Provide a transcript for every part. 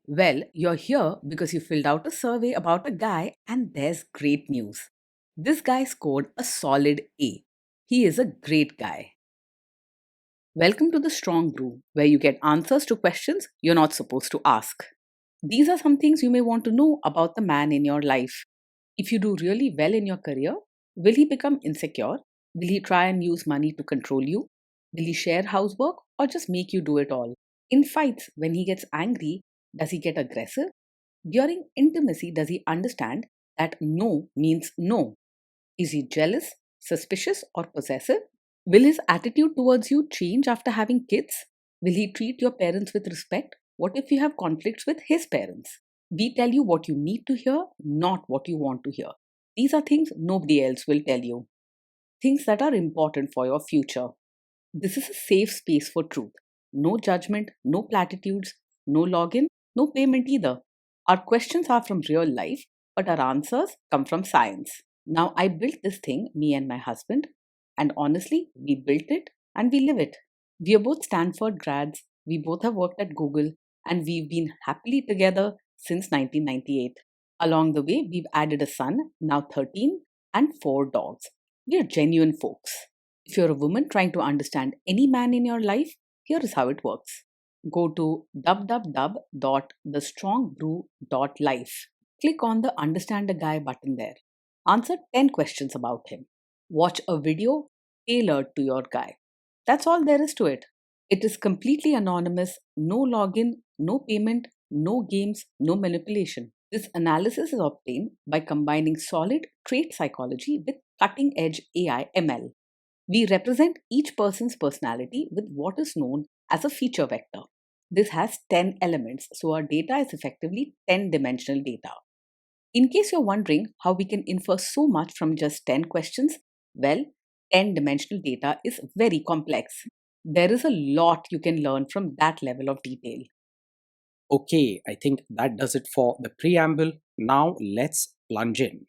Well, you're here because you filled out a survey about a guy, and there's great news. This guy scored a solid A. He is a great guy. Welcome to the Strong Brew, where you get answers to questions you're not supposed to ask. These are some things you may want to know about the man in your life. If you do really well in your career, will he become insecure? Will he try and use money to control you? Will he share housework or just make you do it all? In fights, when he gets angry, does he get aggressive? During intimacy, does he understand that no means no? Is he jealous, suspicious, or possessive? Will his attitude towards you change after having kids? Will he treat your parents with respect? What if you have conflicts with his parents? We tell you what you need to hear, not what you want to hear. These are things nobody else will tell you, things that are important for your future. This is a safe space for truth. No judgment, no platitudes, no login, no payment either. Our questions are from real life, but our answers come from science. Now, I built this thing, me and my husband, and honestly, we built it and we live it. We are both Stanford grads, we both have worked at Google, and we've been happily together since 1998. Along the way, we've added a son, now 13, and 4 dogs. We are genuine folks. If you're a woman trying to understand any man in your life, here is how it works. Go to www.thestrongbrew.life. Click on the Understand a Guy button there. Answer 10 questions about him. Watch a video tailored to your guy. That's all there is to it. It is completely anonymous, no login, no payment, no games, no manipulation. This analysis is obtained by combining solid trait psychology with cutting edge AI ML. We represent each person's personality with what is known as a feature vector. This has 10 elements, so our data is effectively 10-dimensional data. In case you're wondering how we can infer so much from just 10 questions, well, 10-dimensional data is very complex. There is a lot you can learn from that level of detail. Okay, I think that does it for the preamble. Now let's plunge in.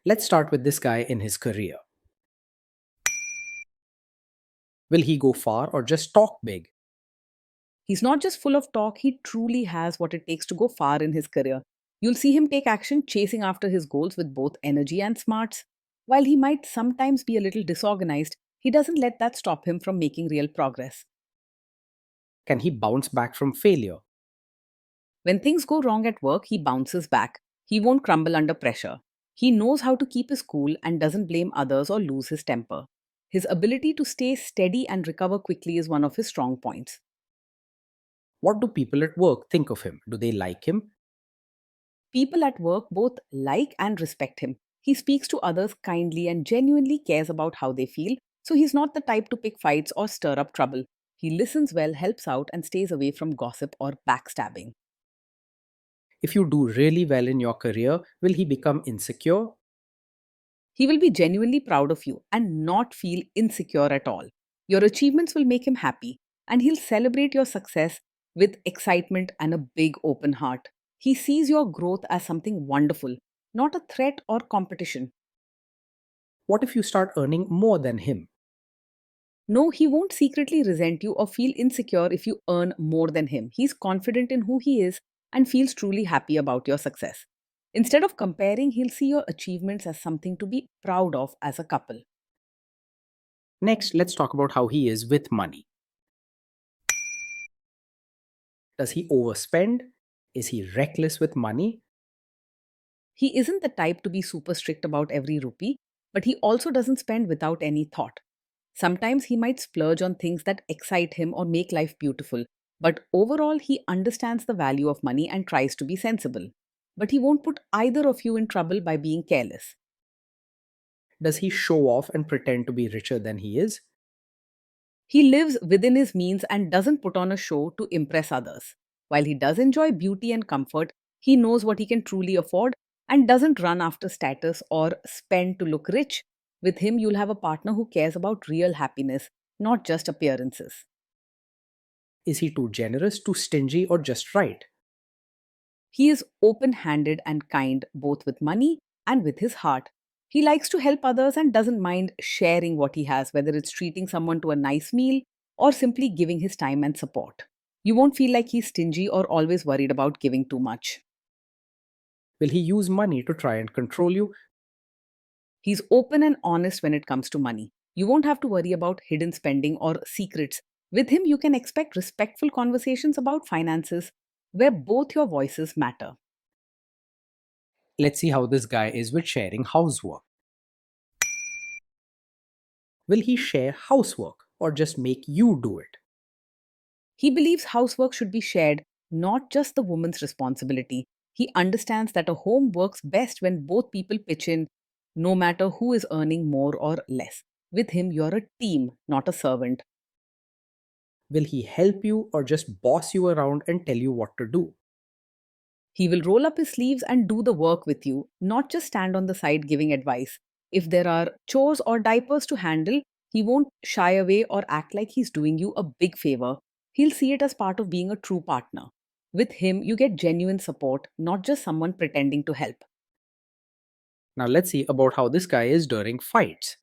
Let's start with this guy in his career. Will he go far or just talk big? He's not just full of talk, he truly has what it takes to go far in his career. You'll see him take action chasing after his goals with both energy and smarts. While he might sometimes be a little disorganized, he doesn't let that stop him from making real progress. Can he bounce back from failure? When things go wrong at work, he bounces back. He won't crumble under pressure. He knows how to keep his cool and doesn't blame others or lose his temper. His ability to stay steady and recover quickly is one of his strong points. What do people at work think of him? Do they like him? People at work both like and respect him. He speaks to others kindly and genuinely cares about how they feel, so he's not the type to pick fights or stir up trouble. He listens well, helps out, and stays away from gossip or backstabbing. If you do really well in your career, will he become insecure? He will be genuinely proud of you and not feel insecure at all. Your achievements will make him happy, and he'll celebrate your success with excitement and a big open heart. He sees your growth as something wonderful, not a threat or competition. What if you start earning more than him? No, he won't secretly resent you or feel insecure if you earn more than him. He's confident in who he is and feels truly happy about your success. Instead of comparing, he'll see your achievements as something to be proud of as a couple. Next, let's talk about how he is with money. Does he overspend? Is he reckless with money? He isn't the type to be super strict about every rupee, but he also doesn't spend without any thought. Sometimes he might splurge on things that excite him or make life beautiful, but overall, he understands the value of money and tries to be sensible. But he won't put either of you in trouble by being careless. Does he show off and pretend to be richer than he is? He lives within his means and doesn't put on a show to impress others. While he does enjoy beauty and comfort, he knows what he can truly afford and doesn't run after status or spend to look rich. With him, you'll have a partner who cares about real happiness, not just appearances. Is he too generous, too stingy, or just right? He is open handed and kind both with money and with his heart. He likes to help others and doesn't mind sharing what he has, whether it's treating someone to a nice meal or simply giving his time and support. You won't feel like he's stingy or always worried about giving too much. Will he use money to try and control you? He's open and honest when it comes to money. You won't have to worry about hidden spending or secrets. With him, you can expect respectful conversations about finances where both your voices matter. Let's see how this guy is with sharing housework. Will he share housework or just make you do it? He believes housework should be shared, not just the woman's responsibility. He understands that a home works best when both people pitch in, no matter who is earning more or less. With him, you're a team, not a servant. Will he help you or just boss you around and tell you what to do? He will roll up his sleeves and do the work with you, not just stand on the side giving advice. If there are chores or diapers to handle, he won't shy away or act like he's doing you a big favor. He'll see it as part of being a true partner. With him, you get genuine support, not just someone pretending to help. Now let's see about how this guy is during fights.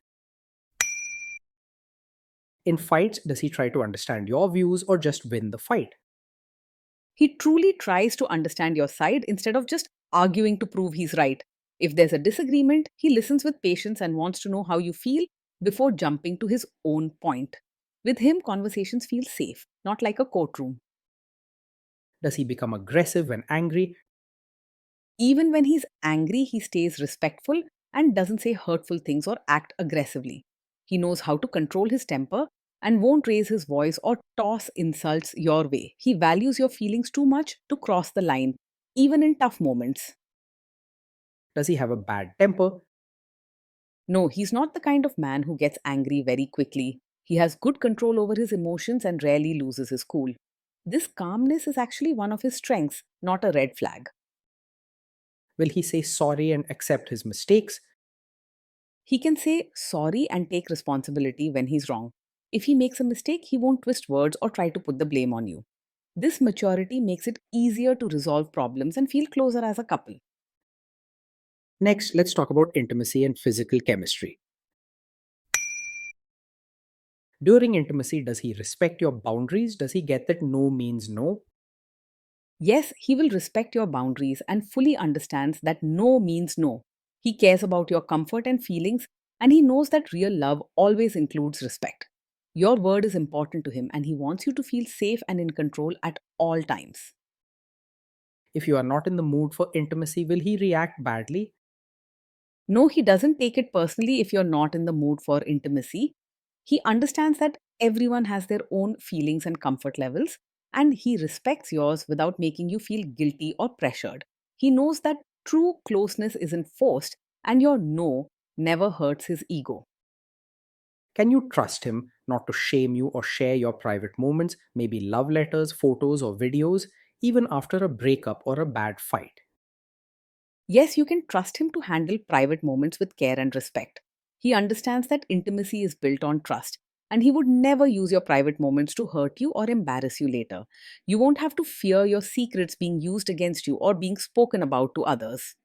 In fights, does he try to understand your views or just win the fight? He truly tries to understand your side instead of just arguing to prove he's right. If there's a disagreement, he listens with patience and wants to know how you feel before jumping to his own point. With him, conversations feel safe, not like a courtroom. Does he become aggressive when angry? Even when he's angry, he stays respectful and doesn't say hurtful things or act aggressively. He knows how to control his temper and won't raise his voice or toss insults your way. He values your feelings too much to cross the line, even in tough moments. Does he have a bad temper? No, he's not the kind of man who gets angry very quickly. He has good control over his emotions and rarely loses his cool. This calmness is actually one of his strengths, not a red flag. Will he say sorry and accept his mistakes? He can say sorry and take responsibility when he's wrong. If he makes a mistake, he won't twist words or try to put the blame on you. This maturity makes it easier to resolve problems and feel closer as a couple. Next, let's talk about intimacy and physical chemistry. During intimacy, does he respect your boundaries? Does he get that no means no? Yes, he will respect your boundaries and fully understands that no means no. He cares about your comfort and feelings, and he knows that real love always includes respect. Your word is important to him, and he wants you to feel safe and in control at all times. If you are not in the mood for intimacy, will he react badly? No, he doesn't take it personally if you're not in the mood for intimacy. He understands that everyone has their own feelings and comfort levels, and he respects yours without making you feel guilty or pressured. He knows that true closeness isn't forced, and your no never hurts his ego. Can you trust him not to shame you or share your private moments, maybe love letters, photos, or videos, even after a breakup or a bad fight? Yes, you can trust him to handle private moments with care and respect. He understands that intimacy is built on trust, and he would never use your private moments to hurt you or embarrass you later. You won't have to fear your secrets being used against you or being spoken about to others.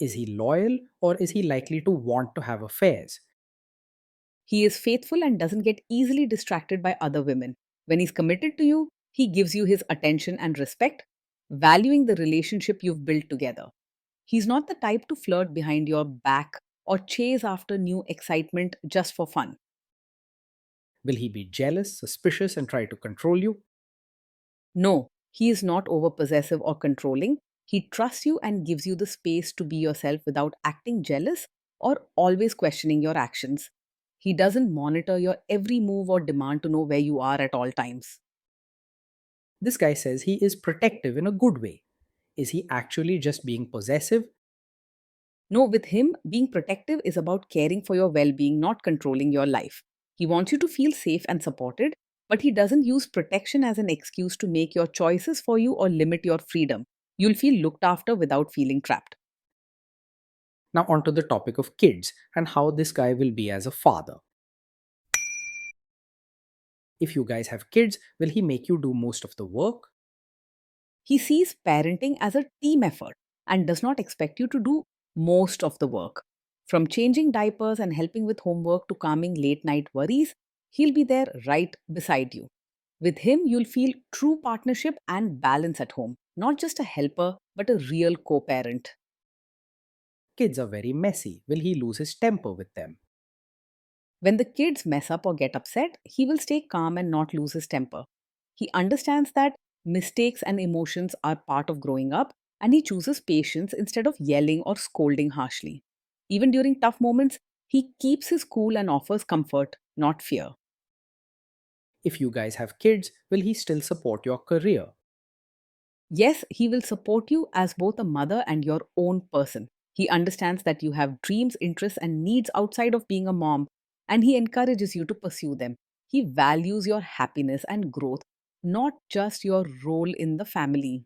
Is he loyal or is he likely to want to have affairs? He is faithful and doesn't get easily distracted by other women. When he's committed to you, he gives you his attention and respect, valuing the relationship you've built together. He's not the type to flirt behind your back or chase after new excitement just for fun. Will he be jealous, suspicious, and try to control you? No, he is not overpossessive or controlling. He trusts you and gives you the space to be yourself without acting jealous or always questioning your actions. He doesn't monitor your every move or demand to know where you are at all times. This guy says he is protective in a good way. Is he actually just being possessive? No, with him, being protective is about caring for your well being, not controlling your life. He wants you to feel safe and supported, but he doesn't use protection as an excuse to make your choices for you or limit your freedom. You'll feel looked after without feeling trapped. Now, onto the topic of kids and how this guy will be as a father. If you guys have kids, will he make you do most of the work? He sees parenting as a team effort and does not expect you to do most of the work. From changing diapers and helping with homework to calming late night worries, he'll be there right beside you. With him, you'll feel true partnership and balance at home, not just a helper, but a real co parent. Kids are very messy. Will he lose his temper with them? When the kids mess up or get upset, he will stay calm and not lose his temper. He understands that mistakes and emotions are part of growing up, and he chooses patience instead of yelling or scolding harshly. Even during tough moments, he keeps his cool and offers comfort, not fear. If you guys have kids, will he still support your career? Yes, he will support you as both a mother and your own person. He understands that you have dreams, interests, and needs outside of being a mom, and he encourages you to pursue them. He values your happiness and growth, not just your role in the family.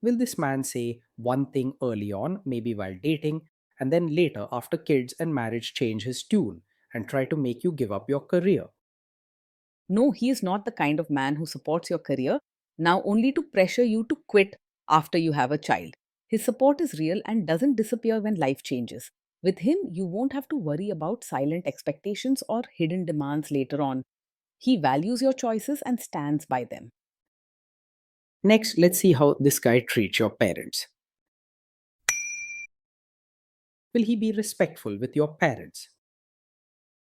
Will this man say one thing early on, maybe while dating, and then later, after kids and marriage, change his tune and try to make you give up your career? No, he is not the kind of man who supports your career now only to pressure you to quit after you have a child. His support is real and doesn't disappear when life changes. With him, you won't have to worry about silent expectations or hidden demands later on. He values your choices and stands by them. Next, let's see how this guy treats your parents. Will he be respectful with your parents?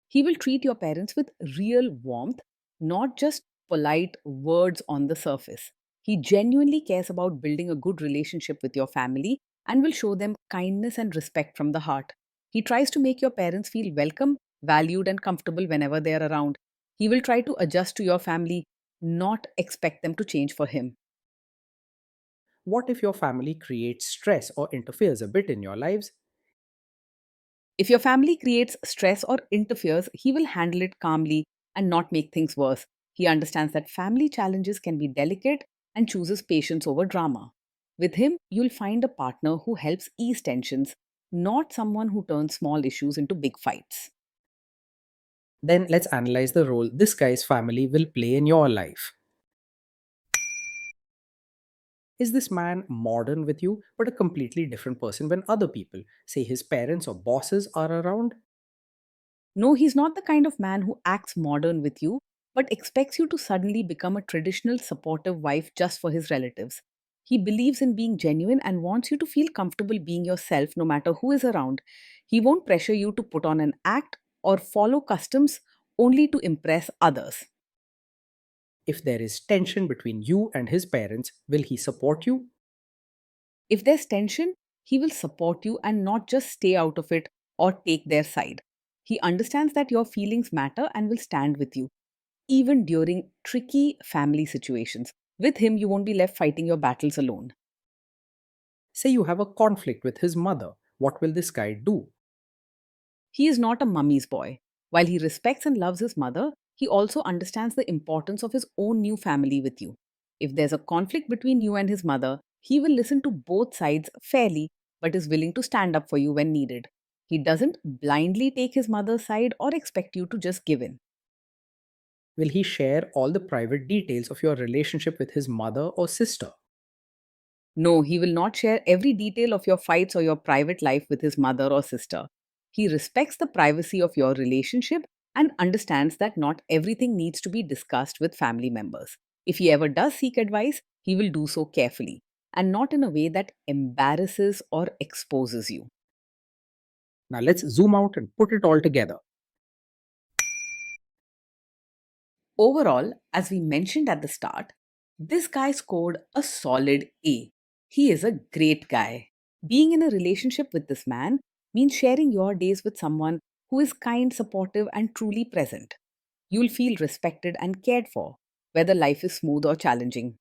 He will treat your parents with real warmth, not just polite words on the surface. He genuinely cares about building a good relationship with your family and will show them kindness and respect from the heart. He tries to make your parents feel welcome, valued, and comfortable whenever they are around. He will try to adjust to your family, not expect them to change for him. What if your family creates stress or interferes a bit in your lives? If your family creates stress or interferes, he will handle it calmly and not make things worse. He understands that family challenges can be delicate and chooses patience over drama. With him, you'll find a partner who helps ease tensions, not someone who turns small issues into big fights. Then let's analyze the role this guy's family will play in your life. Is this man modern with you, but a completely different person when other people, say his parents or bosses, are around? No, he's not the kind of man who acts modern with you, but expects you to suddenly become a traditional supportive wife just for his relatives. He believes in being genuine and wants you to feel comfortable being yourself no matter who is around. He won't pressure you to put on an act or follow customs only to impress others. If there is tension between you and his parents, will he support you? If there's tension, he will support you and not just stay out of it or take their side. He understands that your feelings matter and will stand with you, even during tricky family situations. With him, you won't be left fighting your battles alone. Say you have a conflict with his mother, what will this guy do? He is not a mummy's boy. While he respects and loves his mother, he also understands the importance of his own new family with you. If there's a conflict between you and his mother, he will listen to both sides fairly but is willing to stand up for you when needed. He doesn't blindly take his mother's side or expect you to just give in. Will he share all the private details of your relationship with his mother or sister? No, he will not share every detail of your fights or your private life with his mother or sister. He respects the privacy of your relationship and understands that not everything needs to be discussed with family members. If he ever does seek advice, he will do so carefully and not in a way that embarrasses or exposes you. Now let's zoom out and put it all together. Overall, as we mentioned at the start, this guy scored a solid A. He is a great guy. Being in a relationship with this man means sharing your days with someone who is kind, supportive, and truly present. You'll feel respected and cared for, whether life is smooth or challenging.